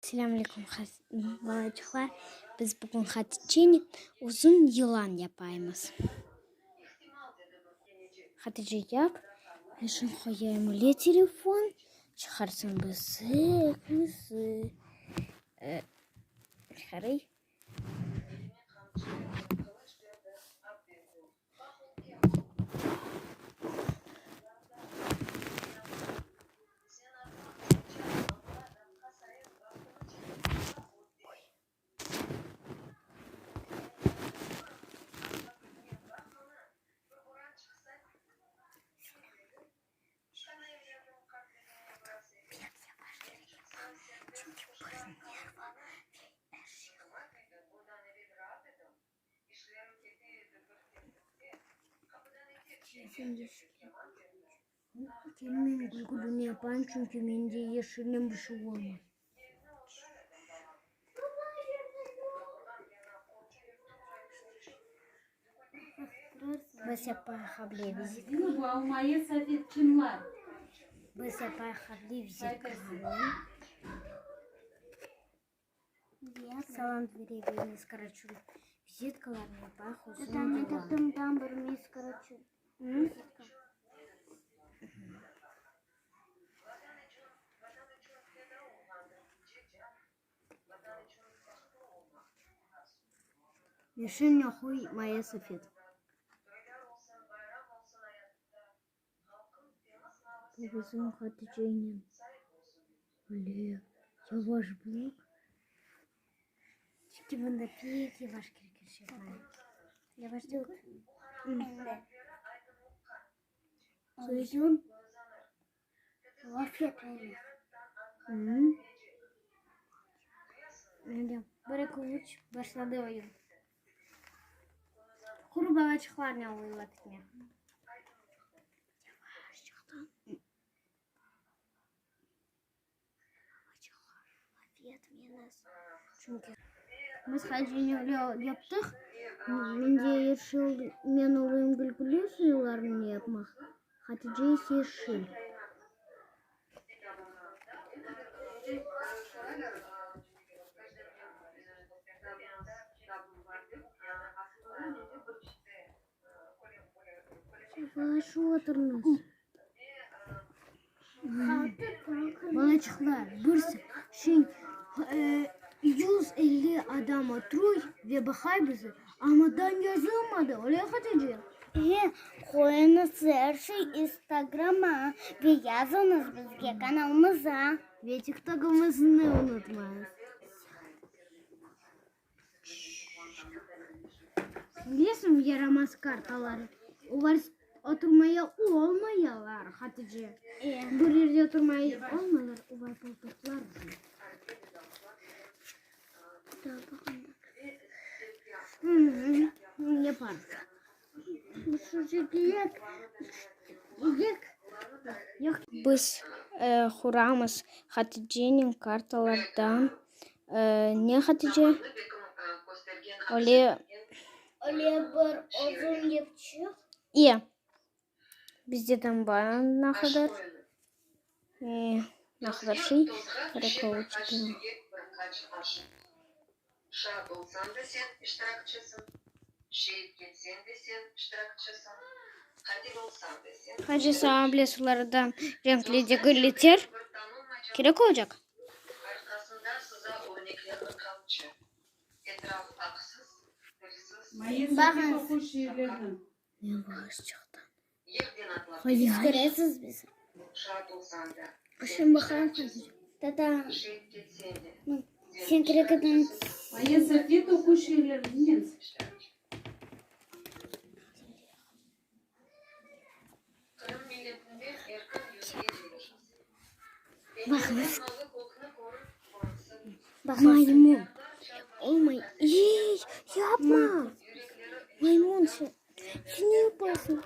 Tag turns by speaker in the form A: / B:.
A: Selamünaleyküm balacıklar. Biz bugün Hatice'nin uzun yılan yapayımız. Hatice yap. Ben şimdi koyayım öyle telefon. Çıkarsın bısık mısık. Çıkarayım. Kendime gülgülünü yapan çünkü bence yaşının bir şey olmaz. بس يبقى خبلي فيزيك بس يبقى خبلي فيزيك Салам деревья, скорочу. Визиткаларını bak uzun
B: Ben
A: yılan.
B: taktım tam bir скорочу.
A: Реши нахуй моя софет. Bu bizim Hatice'nin. Öyle yavaş bırak. Çünkü bunda pek yavaş gerekir. Yavaş değil.
B: Soyun. Laf
A: Bırak uç. Başladı oyun. Kuru balacıklar ne oluyor etmeye? Yavaşçıktan. Balacıklar laf etmeyiniz. Çünkü biz Hatice'ni öyle yaptık. Bence yaşıl men olayım gülgülü suyularını yapmak. Hatice ise yaşıl. Yavaş oturunuz. Balacıklar, burası şey 150 adam oturuyor ve bakay bizi. Amadan yazılmadı. Öyle Hatice.
B: Koyunuz her şey Instagram'a ve yazınız bizge kanalımıza.
A: Ve TikTok'ımızı unutmayın. Biliyorsun mu yaramaz kartaları? Onlar oturmaya olmayalar Hatice. Bir yerde oturmaya olmayalar. Onlar koltuklar.
B: Daha bakın.
A: Yapar.
B: Bu çocuk
A: Biz kuramız Hatice'nin kartalardan ne Hatice? Öyle
B: bir uzun yapıyor.
A: iyi. Bizde tam var ne kadar şey reklamı.
C: Şah olsan da sen iştirakçısın. Şehit geçsen de sen iştirakçısın. Kadir olsan da sen.
A: Hacı sağ sulardan renkli glitter gerek olacak.
C: Arkasında size örnekler kalmış. Etraf aksız, hırsız.
B: Bakın.
A: Yavaşçadan.
C: Yerden atlar.
B: Göresiz biz.
C: Şah olsan da.
B: Şimdi bakalım Hatice. Tata.
C: Şehit geçsen de.
B: Sen kırıkıdan.
D: Моя София укушили нет.
C: Kırım milletinde erken yüzeye verir.
A: Bakın.
B: Bakın.
A: Maymun. Oh my. Yapma. Maymun sen ne yaparsın?